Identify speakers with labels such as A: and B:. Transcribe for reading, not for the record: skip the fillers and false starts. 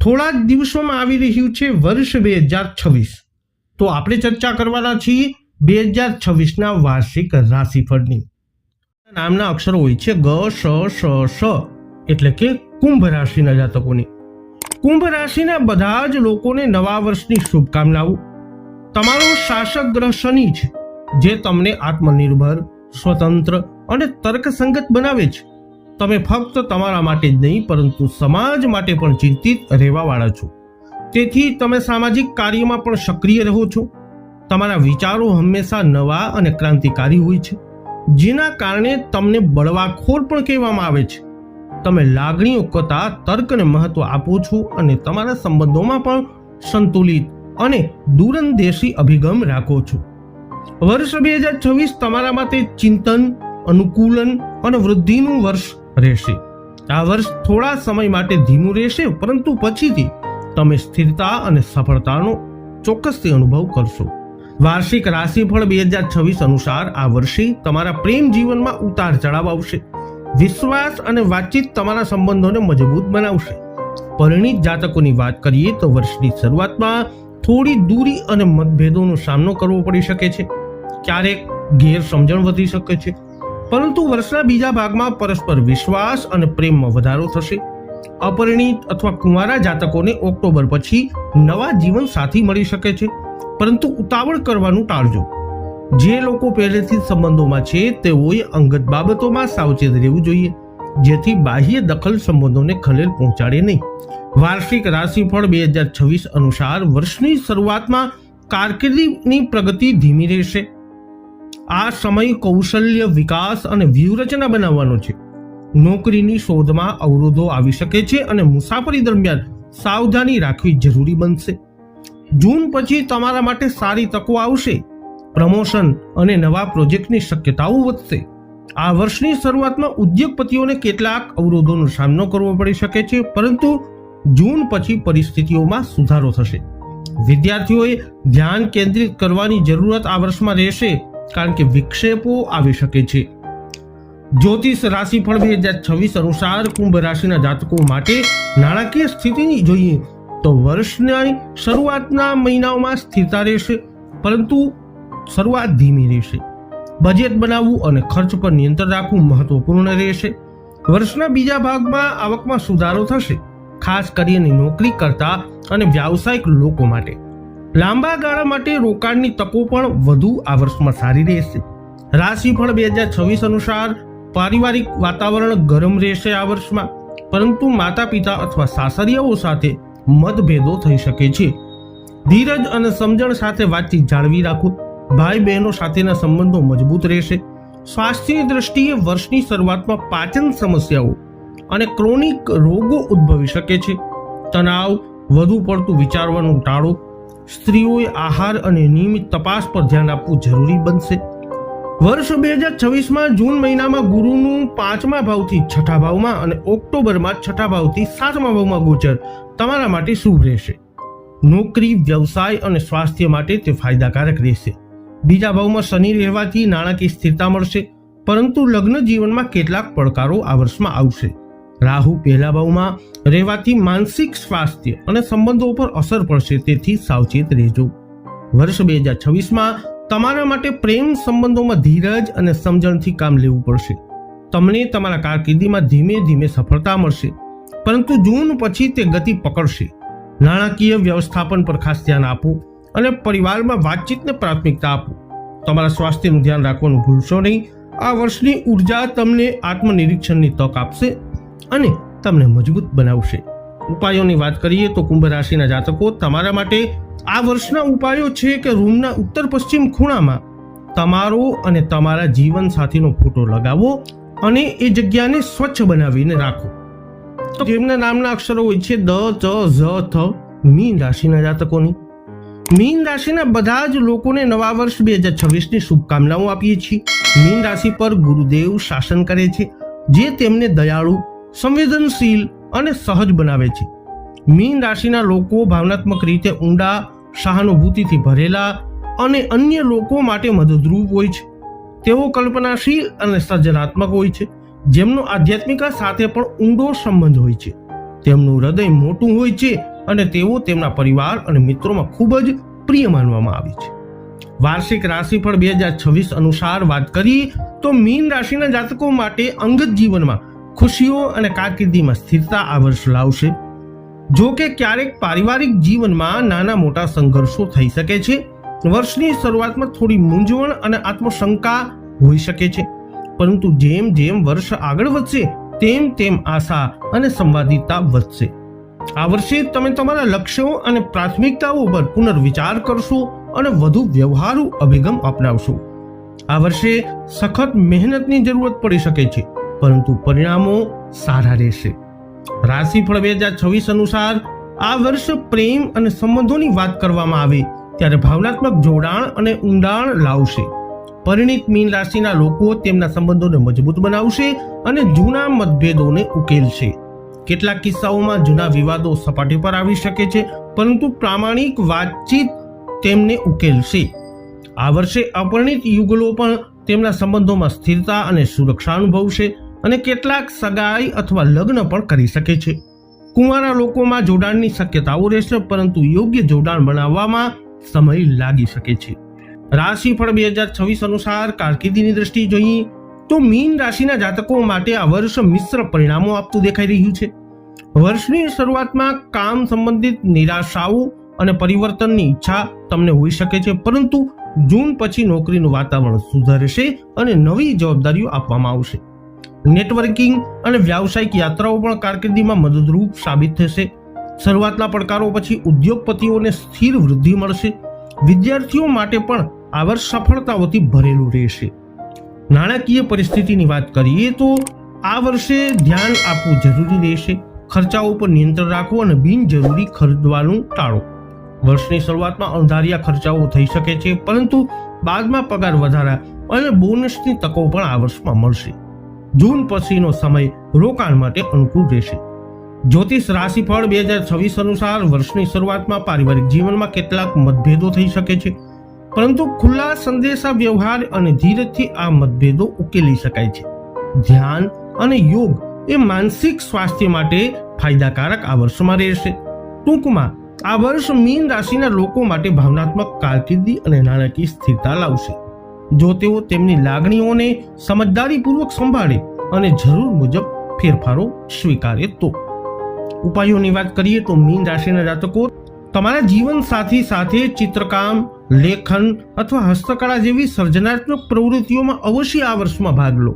A: થોડા જ દિવસોમાં આવી રહ્યું છે વર્ષ 2026. તો આપણે ચર્ચા કરવાના છીએ 2026ના વાર્ષિક રાશિફળની. નામના અક્ષરો હોય છે ગ, શ, શ, એટલે કે કુંભ રાશિના જાતકોની. કુંભ રાશિના બધા જ લોકોને નવા વર્ષની શુભકામનાઓ. તમારો શાસક ગ્રહ શનિ છે, જે તમને આત્મનિર્ભર, સ્વતંત્ર અને તર્કસંગત બનાવે છે. તમે ફક્ત તમારા માટે જ નહીં પરંતુ સમાજ માટે પણ ચિંતિત રહેવાવાળા છો. તેથી તમે સામાજિક કાર્યમાં પણ સક્રિય રહો છો. તમારા વિચારો હંમેશા નવા અને ક્રાંતિકારી હોય છે, જેના કારણે તમને બળવાખોર પણ કહેવામાં આવે છે. તમે લાગણીઓ કરતાં તર્કને મહત્વ આપો છો અને તમારા સંબંધોમાં પણ સંતુલિત અને દૂરંદેશી અભિગમ રાખો છો. વર્ષ 2026 તમારા માટે ચિંતન, અનુકૂલન અને વૃદ્ધિનું વર્ષ રહેશે. આ વર્ષ થોડા સમય માટે ધીમું રહેશે, પરંતુ પછીથી તમે સ્થિરતા અને સફળતાનો ચોક્કસથી અનુભવ કરશો. વાર્ષિક રાશિફળ 2026 અનુસાર આ વર્ષે તમારા પ્રેમ જીવનમાં ઉતાર ચઢાવ આવશે. વિશ્વાસ અને વાતચીત તમારા સંબંધોને મજબૂત બનાવશે. પરિણીત જાતકોની વાત કરીએ તો વર્ષની શરૂઆતમાં થોડી દૂરી અને મતભેદોનો સામનો કરવો પડી શકે છે. ક્યારેક ગેરસમજણ વધી શકે છે, પરંતુ વર્ષના બીજા ભાગમાં પરસ્પર વિશ્વાસ અને પ્રેમમાં વધારો થશે. અપરિણીત અથવા કુંવારા જાતકોને ઓક્ટોબર પછી નવા જીવન સાથી મળી શકે છે, પરંતુ ઉતાવળ કરવાનું ટાળજો. જે લોકો પહેલેથી સંબંધોમાં છે તેઓએ અંગત બાબતોમાં સાવચેત રહેવું જોઈએ, જેથી બાહ્ય દખલ સંબંધોને ખલેલ પહોંચાડે નહીં. વાર્ષિક રાશિફળ 2026 અનુસાર વર્ષની શરૂઆતમાં કારકિર્દીની પ્રગતિ ધીમી રહેશે. આ સમય કૌશલ્ય વિકાસ અને વ્યૂહરચના બનાવવાનો છે. નોકરીની શોધમાં અવરોધો આવી શકે છે અને મુસાફરી દરમિયાન સાવધાની રાખવી જરૂરી બનશે. જૂન પછી તમારા માટે સારી તકો આવશે. પ્રમોશન અને નવા પ્રોજેક્ટની શક્યતાઓ વધશે. આ વર્ષની શરૂઆતમાં ઉદ્યોગપતિઓને કેટલાક અવરોધોનો સામનો કરવો પડી શકે છે, પરંતુ જૂન પછી પરિસ્થિતિઓમાં સુધારો થશે. વિદ્યાર્થીઓએ ધ્યાન કેન્દ્રિત કરવાની જરૂરત આ વર્ષમાં રહેશે, કારણ કે વિક્ષેપો આવી શકે છે. જ્યોતિષ રાશિફળ 2026 અનુસાર કુંભ રાશિના જાતકો માટે નાણાકીય સ્થિતિની જોઈએ તો વર્ષની શરૂઆતના મહિનાઓમાં સ્થિરતા રહેશે, પરંતુ શરૂઆત ધીમી રહેશે. બજેટ બનાવવું અને ખર્ચ પર નિયંત્રણ રાખવું મહત્વપૂર્ણ રહેશે. વર્ષના બીજા ભાગમાં આવકમાં સુધારો થશે, ખાસ કરીને નોકરી કરતા અને વ્યાવસાયિક લોકો માટે. લાંબા ગાળા માટે રોકાણની તકો પણ વધુ આ વર્ષમાં સારી રહેશે. રાશિફળ 2026 અનુસાર પારિવારિક વાતાવરણ ગરમ રહેશે આ વર્ષમાં, પરંતુ માતા પિતા અથવા સાસરિયાઓ સાથે મતભેદો થઈ શકે છે. ધીરજ અને સમજણ સાથે વાતચીત જાળવી રાખો. ભાઈ બહેનો સાથેના સંબંધો મજબૂત રહેશે. સ્વાસ્થ્યની દ્રષ્ટિએ વર્ષની શરૂઆતમાં પાચન સમસ્યાઓ અને ક્રોનિક રોગો ઉદ્ભવી શકે છે. તણાવ, વધુ પડતું વિચારવાનું ટાળો. સ્ત્રીઓએ આહાર અને નિયમિત તપાસ પર ધ્યાન આપવું જરૂરી બનશે. વર્ષ 2026માં જૂન મહિનામાં ગુરુનું 5મા ભાવથી 6ઠા ભાવમાં અને ઓક્ટોબરમાં 6ઠા ભાવથી 7મા ભાવમાં ગોચર તમારા માટે શુભ રહેશે. નોકરી, વ્યવસાય અને સ્વાસ્થ્ય માટે તે ફાયદાકારક રહેશે. બીજા ભાવમાં શનિ રહેવાથી નાણાકીય સ્થિરતા મળશે, પરંતુ લગ્ન જીવનમાં કેટલાક પડકારો આ વર્ષમાં આવશે. રાહુ પહેલા ભાવમાં રહેવાથી માનસિક સ્વાસ્થ્ય અને સંબંધો પર અસર પડશે, તેથી સાવચેત રહેજો. વર્ષ 2026માં તમારા માટે પ્રેમ સંબંધોમાં ધીરજ અને સમજણથી કામ લેવું પડશે. તમને તમારા કારકિર્દીમાં ધીમે ધીમે સફળતા મળશે, પરંતુ જૂન પછી તે ગતિ પકડશે. નાણાકીય વ્યવસ્થાપન પર ખાસ ધ્યાન આપો અને પરિવારમાં વાતચીતને પ્રાથમિકતા આપો. તમારા સ્વાસ્થ્યનું ધ્યાન રાખવાનું ભૂલશો નહીં. આ વર્ષની ઉર્જા તમને આત્મનિરીક્ષણની તક આપશે અને તમને મજબૂત બનાવશે. ઉપાયોની વાત કરીએ તો કુંભ રાશિના જાતકો, તમારા માટે આ વર્ષના ઉપાયો છે કે રૂમના ઉત્તર પશ્ચિમ ખૂણામાં તમારો અને તમારા જીવન સાથીનો ફોટો લગાવો અને એ જગ્યાને સ્વચ્છ બનાવીને રાખો. તો જેમના નામના અક્ષરો હોય છે દ, ચ, ઝ, થ, મીન રાશિના જાતકોની. મીન રાશિના બધા જ લોકોને નવા વર્ષ 2026ની શુભકામનાઓ આપીએ છીએ. મીન રાશિ પર ગુરુદેવ શાસન કરે છે, જે તેમને દયાળુ, સંવેદનશીલ અને સહજ બનાવે છે. મીન રાશિના લોકો ભાવનાત્મક રીતે ઊંડા, સહાનુભૂતિથી ભરેલા અને અન્ય લોકો માટે મદદરૂપ હોય છે. તેઓ કલ્પનાશીલ અને સર્જનાત્મક હોય છે, જેમનો આધ્યાત્મિકતા સાથે પણ ઊંડો સંબંધ હોય છે. તેમનું હૃદય મોટું હોય છે અને તેઓ તેમના પરિવાર અને મિત્રોમાં ખૂબ જ પ્રિય માનવામાં આવે છે. વાર્ષિક રાશિફળ 2026 અનુસાર વાત કરીએ તો મીન રાશિના જાતકો માટે અંગત જીવનમાં ખુશીઓ અને કારકિર્દીમાં સ્થિરતા આ વર્ષ લાવશે. જો કે ક્યારેક પારિવારિક જીવનમાં નાના મોટા સંઘર્ષો થઈ શકે છે. વર્ષની શરૂઆતમાં થોડી મૂંઝવણ અને આત્મશંકા હોઈ શકે છે, પરંતુ જેમ જેમ વર્ષ આગળ વધશે તેમ તેમ આશા અને સંવાદિતા વધશે. આ વર્ષે તમે તમારા લક્ષ્યો અને પ્રાથમિકતાઓ પર પુનર્વિચાર કરશો અને વધુ વ્યવહારુ અભિગમ અપનાવશો. આ વર્ષે સખત મહેનતની જરૂરત પડી શકે છે, પરંતુ પરિણામો સારા રહેશે. રાશિફળ 2026 અનુસાર આ વર્ષ પ્રેમ અને સંબંધોની વાત કરવામાં આવે ત્યારે ભાવનાત્મક જોડાણ અને ઊંડાણ લાવશે. પરિણીત મીન રાશિના લોકો તેમના સંબંધોને મજબૂત બનાવશે અને જૂના મતભેદોને ઉકેલશે. કેટલાક કિસ્સાઓમાં જૂના વિવાદો સપાટી પર આવી શકે છે, પરંતુ પ્રામાણિક વાતચીત તેમને ઉકેલશે. આ વર્ષે અપરિણીત યુગલો પણ તેમના સંબંધોમાં સ્થિરતા અને સુરક્ષા અનુભવશે અને કેટલાક સગાઈ અથવા લગ્ન પણ કરી શકે છે. કુંવારા લોકોમાં જોડાણની શક્યતાઓ રહેશે, પરંતુ યોગ્ય જોડાણ બનાવવામાં સમય લાગી શકે છે. રાશિફળ 2026 અનુસાર કારકિર્દીની દ્રષ્ટિએ જોઈએ તો મીન રાશિના જાતકો માટે આ વર્ષ મિશ્ર પરિણામો આપતું દેખાઈ રહ્યું છે. વર્ષની શરૂઆતમાં કામ સંબંધિત નિરાશાઓ અને પરિવર્તનની ઈચ્છા તમને હોઈ શકે છે, પરંતુ જૂન પછી નોકરીનું વાતાવરણ સુધરશે અને નવી જવાબદારીઓ આપવામાં આવશે. નેટવર્કિંગ અને વ્યાવસાયિક યાત્રાઓ પણ કારકિર્દીમાં મદદરૂપ સાબિત થશે. શરૂઆતના પડકારો પછી ઉદ્યોગપતિઓને સ્થિર વૃદ્ધિ મળશે. વિદ્યાર્થીઓ માટે પણ આ વર્ષ સફળતાઓથી ભરેલું રહેશે. નાણાકીય પરિસ્થિતિની વાત કરીએ તો આ વર્ષે ધ્યાન આપવું જરૂરી રહેશે. ખર્ચાઓ પર નિયંત્રણ રાખવું અને બિનજરૂરી ખરીદવાનું ટાળો. વર્ષની શરૂઆતમાં અણધાર્યા ખર્ચાઓ થઈ શકે છે, પરંતુ બાદમાં પગાર વધારા અને બોનસની તકો પણ આ વર્ષમાં મળશે. જૂન પછીનો સમય રોકાણ માટે અનુકૂળ રહેશે. જ્યોતિષ રાશિફળ 2026 અનુસાર વર્ષની શરૂઆતમાં પારિવારિક જીવનમાં કેટલાક મતભેદો થઈ શકે છે, પરંતુ ખુલ્લા સંદેશા વ્યવહાર અને ધીરજથી આ મતભેદો ઉકેલી શકાય છે. ધ્યાન અને યોગ એ માનસિક સ્વાસ્થ્ય માટે ફાયદાકારક આ વર્ષમાં રહેશે. ટૂંકમાં આ વર્ષ મીન રાશિના લોકો માટે ભાવનાત્મક કારકિર્દી અને નાણાકીય સ્થિરતા લાવશે. જો તેઓ તેમની લાગણીઓને સમજદારીપૂર્વક સંભાળે અને જરૂર મુજબ ફેરફારો સ્વીકારે તો. ઉપાયોની વાત કરીએ તો મીન રાશિના જાતકો તમારા જીવન સાથી સાથે ચિત્રકામ, લેખન અથવા હસ્તકળા જેવી સર્જનાત્મક પ્રવૃત્તિઓમાં અવશ્ય આ વર્ષમાં ભાગ લો.